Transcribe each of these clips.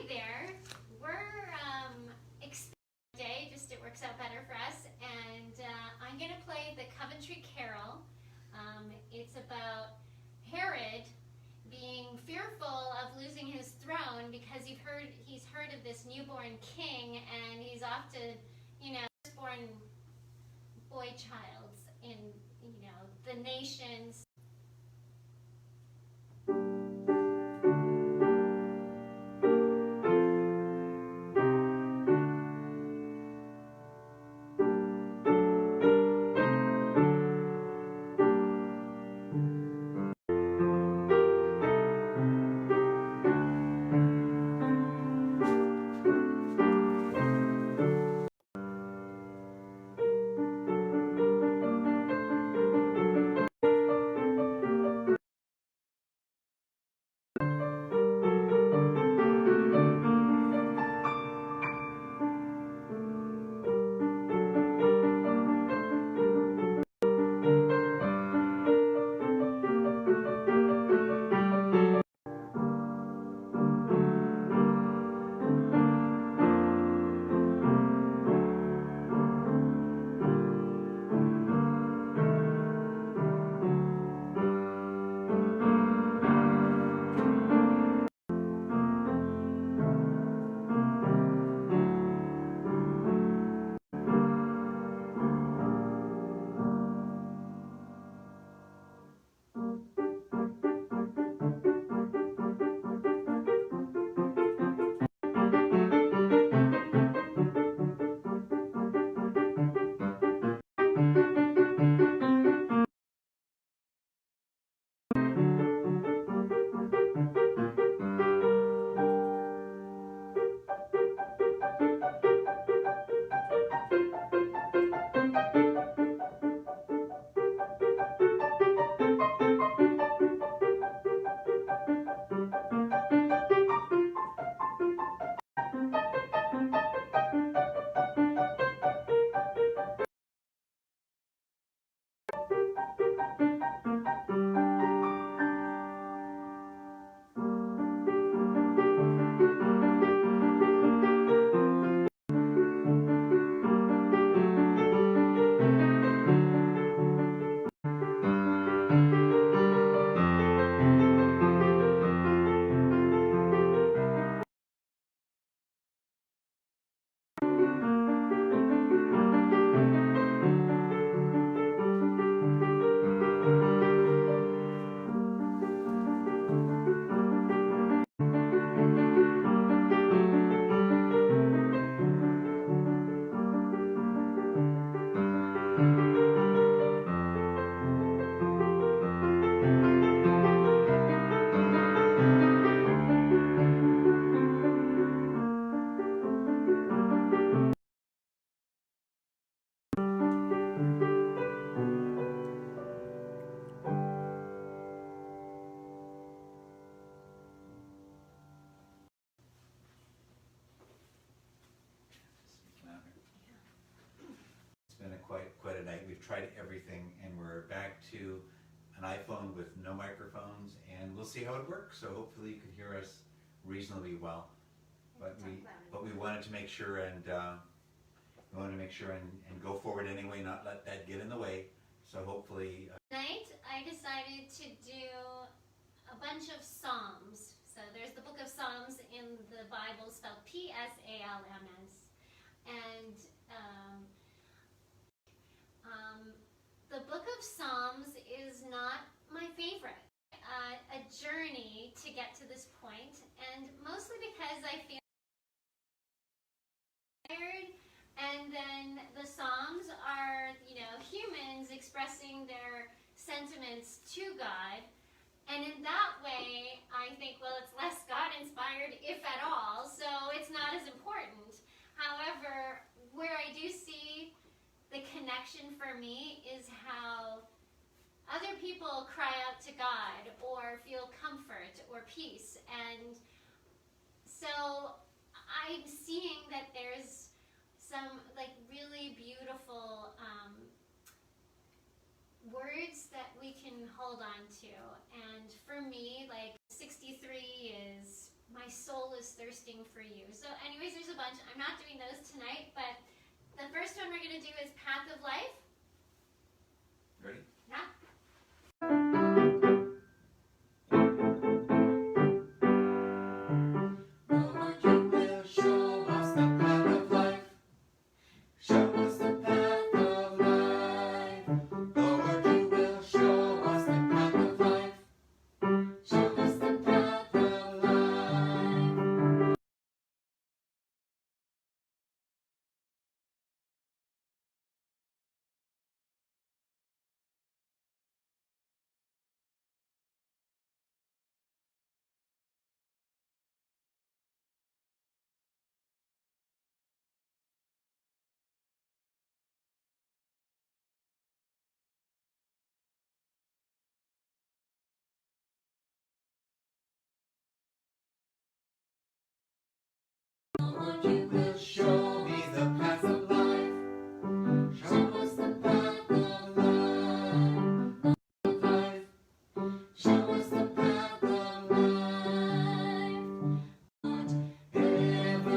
Hi there. We're expanding today, just it works out better for us, and I'm going to play the Coventry Carol. It's about Herod being fearful of losing his throne because he's heard of this newborn king, and he's off to, firstborn boy child in, the nations. Quite a night. We've tried everything, and we're back to an iPhone with no microphones, and we'll see how it works. So hopefully you can hear us reasonably well. But we wanted to make sure and go forward anyway, not let that get in the way. So hopefully. Tonight I decided to do a bunch of Psalms. So there's the book of Psalms in the Bible, spelled Psalms, and the book of Psalms is not my favorite. A journey to get to this point, and mostly because I feel tired, and then the Psalms are, humans expressing their sentiments to God, and in that way, I think, well, it's less God-inspired, if at all, so it's not as important. However, where I do see the connection for me is how other people cry out to God or feel comfort or peace. And so I'm seeing that there's some really beautiful words that we can hold on to. And for me, 63 is my my soul is thirsting for you. So anyways, there's a bunch. I'm not doing those tonight, but the first one we're going to do is Path of Life. Ready? Yeah. Lord, you will show us the path of life. Show us the path of life. Lord, you will show us the path of life. Show us the path of life. Lord, you will show me the path of life. Show us the path of life. Show us the path of life. Whatever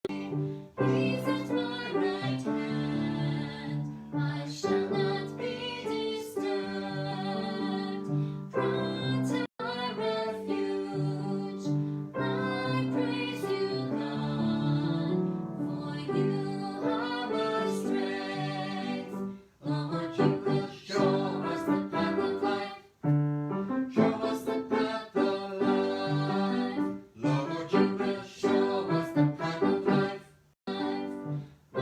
He's at my right hand, I shall not be disturbed. Protect my refuge, I praise you, God, for you are my strength. Lord, you will show us the path of life. Show us the path of life. Lord, you will show us the path of life. I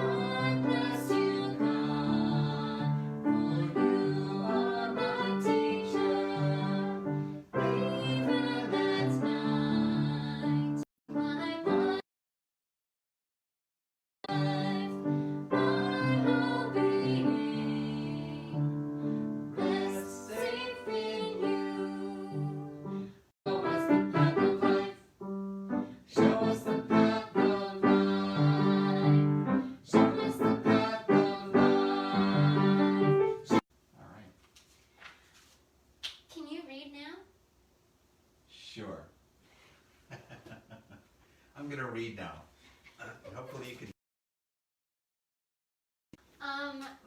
bless you, God, for you are my teacher. Even at night, my life, my whole being rests safe in you. Show us the path of life. Show us the path of life. Show us the path of life. All right. Can you read now? Sure. I'm going to read now. Hopefully you can.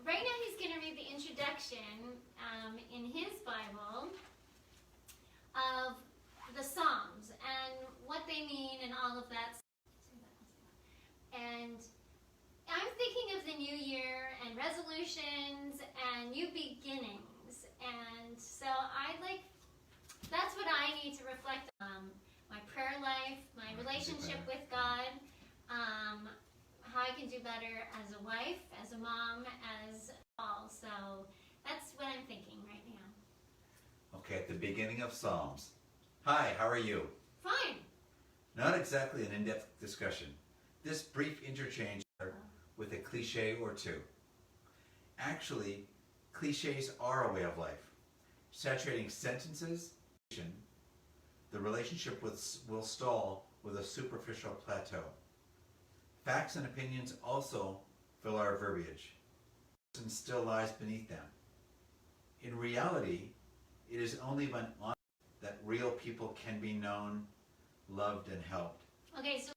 Right now he's going to read the introduction in his Bible of the Psalms and what they mean and all of that. And I'm thinking of the new year and resolutions and new beginnings. And so that's what I need to reflect on. My prayer life, my relationship with God, how I can do better as a wife, as a mom, as all. So that's what I'm thinking right now. Okay, at the beginning of Psalms. Hi, how are you? Fine. Not exactly an in-depth discussion. This brief interchange with a cliche or two. Actually, cliches are a way of life. Saturating sentences, the relationship will stall with a superficial plateau. Facts and opinions also fill our verbiage, and still lies beneath them. In reality, it is only when honest that real people can be known, loved, and helped. Okay, so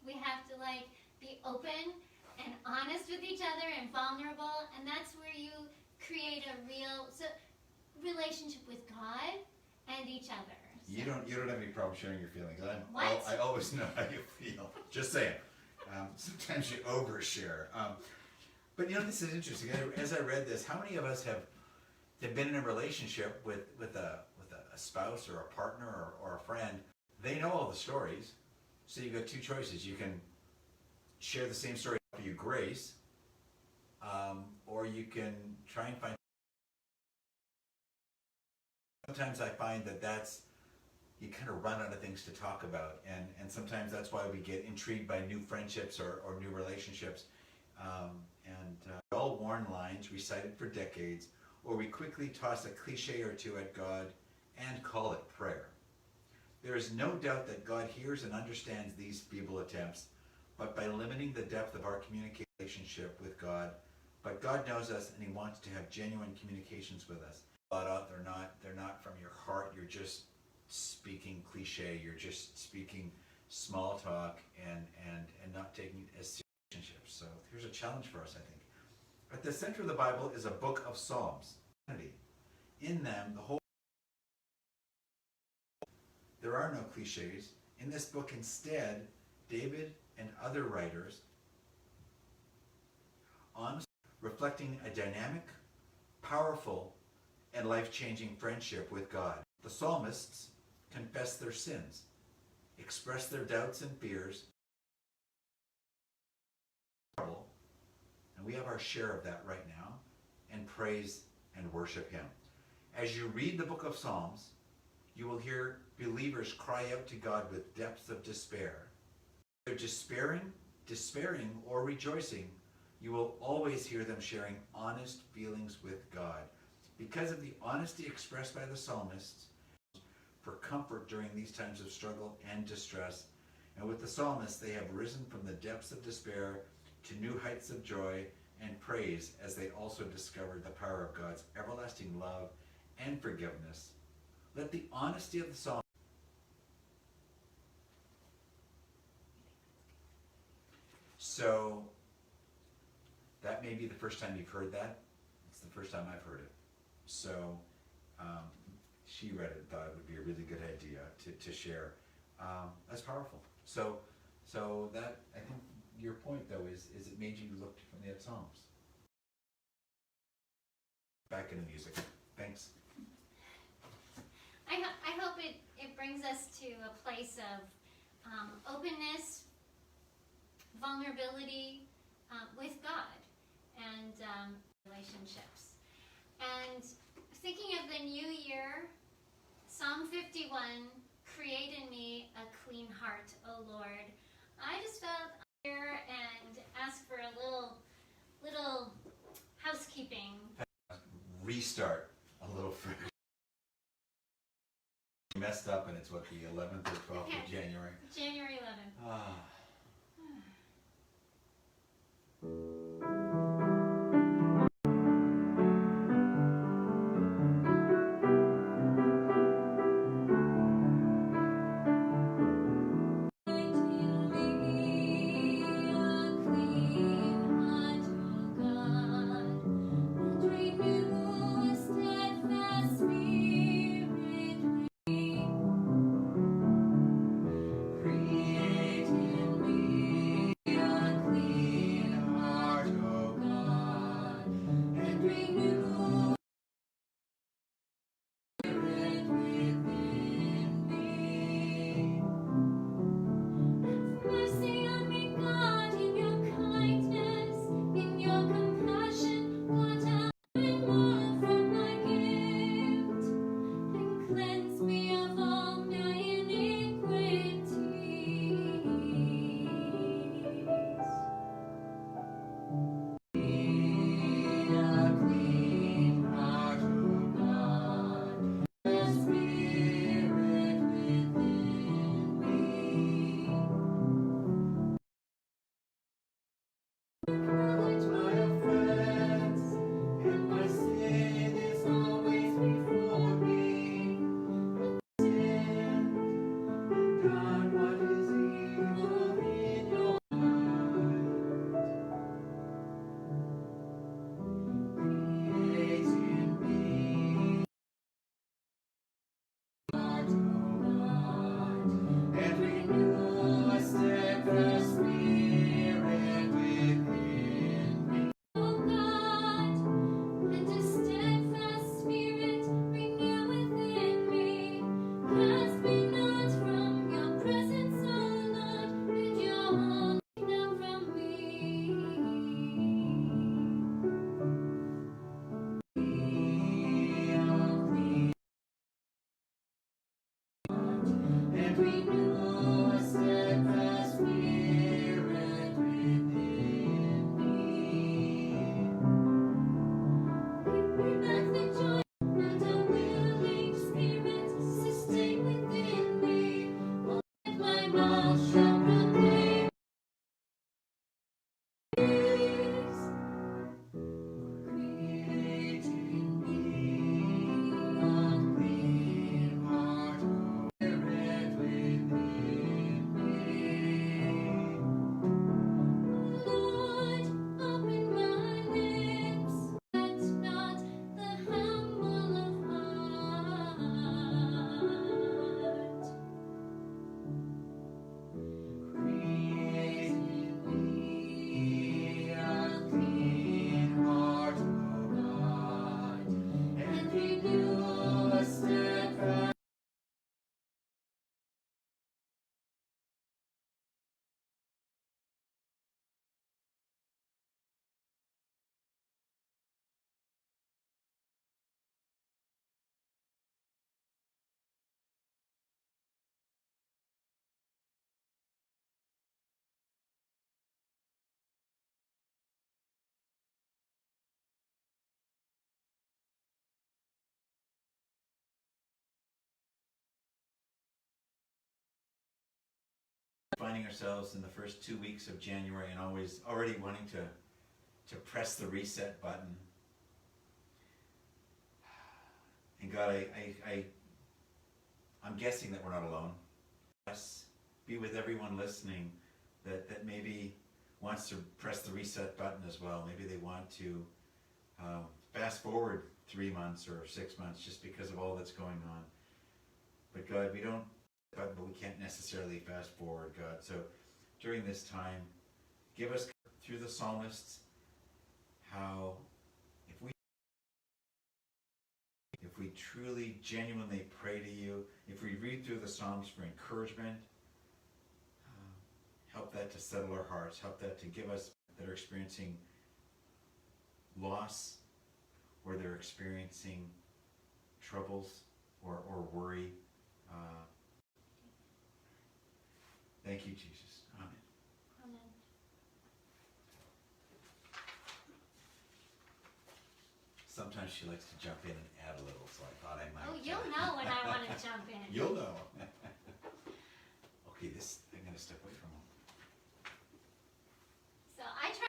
we have to be open and honest with each other and vulnerable, and that's where you create a real relationship with God and each other. So. You don't have any problem sharing your feelings. What? I always know how you feel. Just saying. Sometimes you overshare. But this is interesting. As I read this, how many of us have been in a relationship with a spouse or a partner or a friend? They know all the stories. So you've got two choices. You can share the same story after you grace, or you can try and find. Sometimes I find that's you kind of run out of things to talk about, and sometimes that's why we get intrigued by new friendships or new relationships, well-worn lines recited for decades, or we quickly toss a cliche or two at God and call it prayer. There is no doubt that God hears and understands these feeble attempts, but by limiting the depth of our communication relationship with God, but God knows us and He wants to have genuine communications with us. Thought out, they're not from your heart, you're just speaking cliche, you're just speaking small talk and not taking it as serious relationships. So here's a challenge for us, I think. At the center of the Bible is a book of Psalms. In them, there are no cliches. In this book, instead, David and other writers reflecting a dynamic, powerful, and life-changing friendship with God. The psalmists confess their sins, express their doubts and fears, and we have our share of that right now, and praise and worship Him. As you read the book of Psalms, you will hear believers cry out to God with depths of despair. They're despairing, or rejoicing, you will always hear them sharing honest feelings with God. Because of the honesty expressed by the psalmists for comfort during these times of struggle and distress, and with the psalmists, they have risen from the depths of despair to new heights of joy and praise as they also discovered the power of God's everlasting love and forgiveness. Let the honesty of the psalm. So that may be the first time you've heard that. It's the first time I've heard it. So she read it, thought it would be a really good idea to share. That's powerful. So that, I think your point though is it made you look differently at Psalms. Back into music. Thanks. I hope it brings us to a place of openness, vulnerability with God, and relationships. And thinking of the new year, Psalm 51, create in me a clean heart, O Lord. I just felt here and ask for a little housekeeping. Restart a little fresh. Messed up, and it's what, the 11th or 12th of January? January 11th. Ah. Create in Finding ourselves in the first 2 weeks of January and already wanting to press the reset button. And God, I'm guessing that we're not alone. Yes, be with everyone listening that maybe wants to press the reset button as well. Maybe they want to fast forward 3 months or 6 months just because of all that's going on. But God, but we can't necessarily fast forward, God. So during this time, give us through the psalmists how if we truly, genuinely pray to you, if we read through the Psalms for encouragement, help that to settle our hearts, help that to give us that are experiencing loss, or they're experiencing troubles or worry. Thank you, Jesus. Amen. Amen. Sometimes she likes to jump in and add a little, so I thought I might. Oh, you'll know when I want to jump in. You'll know. Okay, I'm going to step away from him. So I try.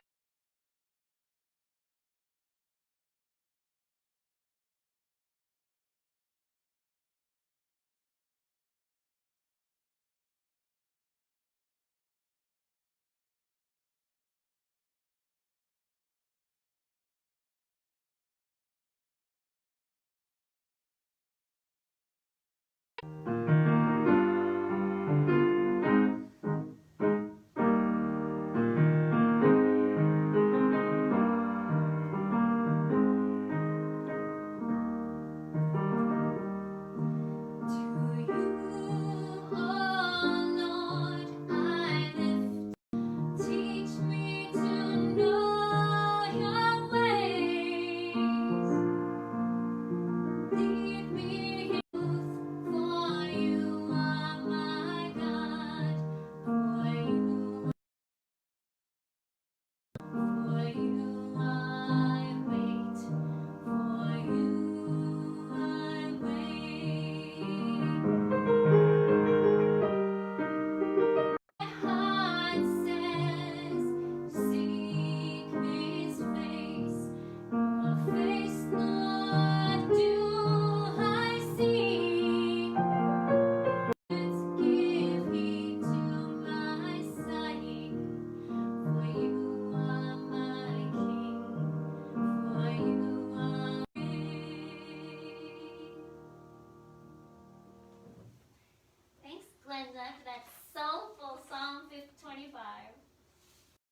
Glenda for that soulful Psalm 25.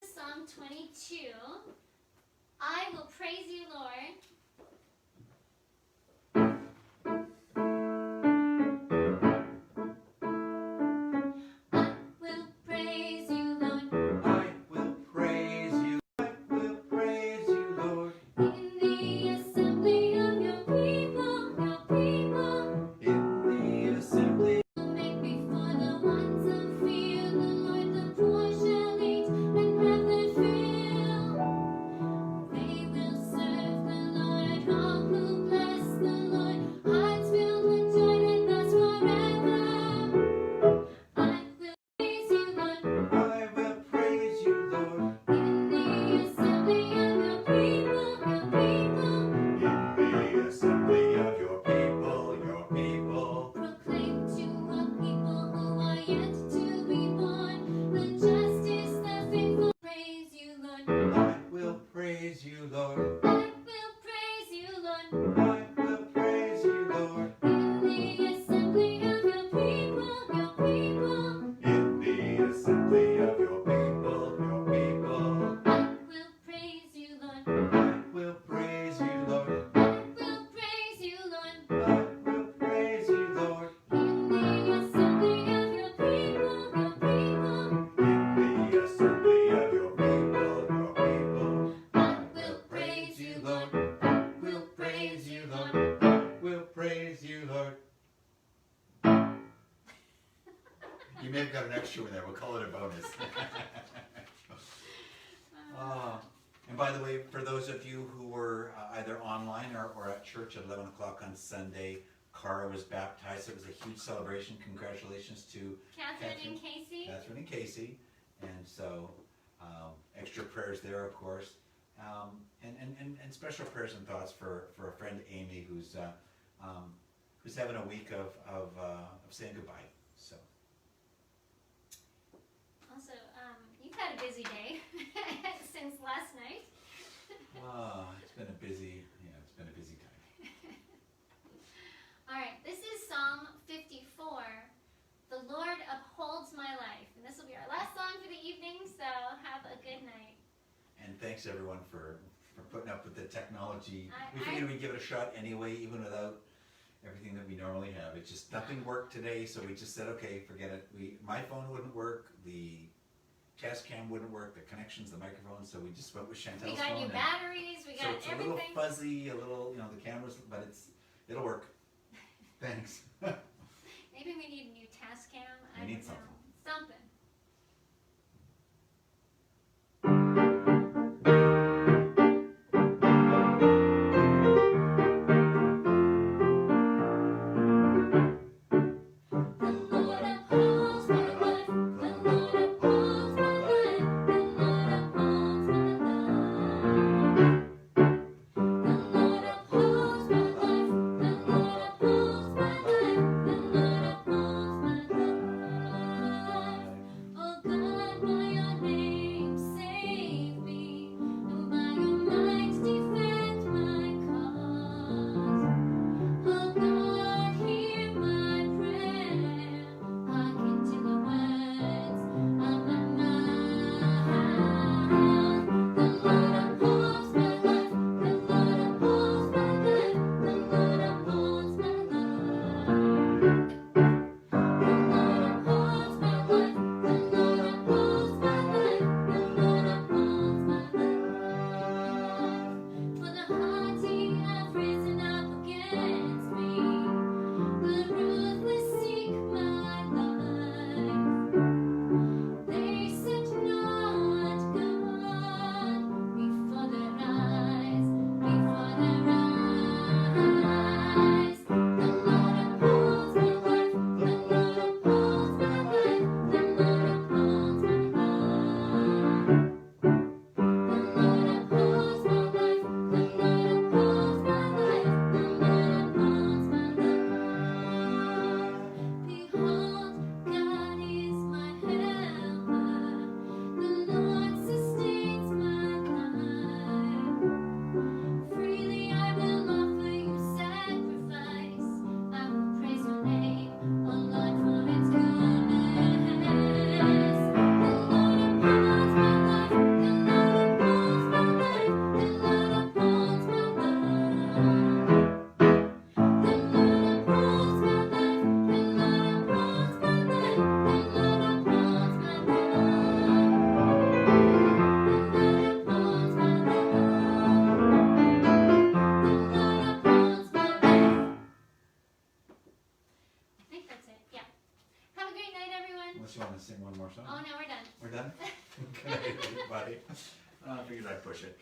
Psalm 22. I will praise you, Lord. You may have got an extra one there. We'll call it a bonus. And by the way, for those of you who were either online or at church at 11 o'clock on Sunday, Cara was baptized. It was a huge celebration. Congratulations to Catherine and Casey. Catherine and Casey. And so, extra prayers there, of course. And special prayers and thoughts for a friend, Amy, who's having a week of saying goodbye. So. Also, you've had a busy day since last night. It's been a busy time. All right, this is Psalm 54. The Lord upholds my life. And this will be our last song for the evening, so have a good night. And thanks everyone for putting up with the technology. We figured we'd give it a shot anyway, even without everything that we normally have. It just, nothing worked today, so we just said, okay, forget it. My phone wouldn't work, the test cam wouldn't work, the connections, the microphone, so we just went with Chantal's phone. We got new batteries, we got so it's everything. a little fuzzy, a little, the cameras, but it'll work. Thanks. Maybe we need a new test cam. I don't know. Something. Unless you want to sing one more song. Oh, no, we're done. We're done? Good night, everybody. I figured I'd push it.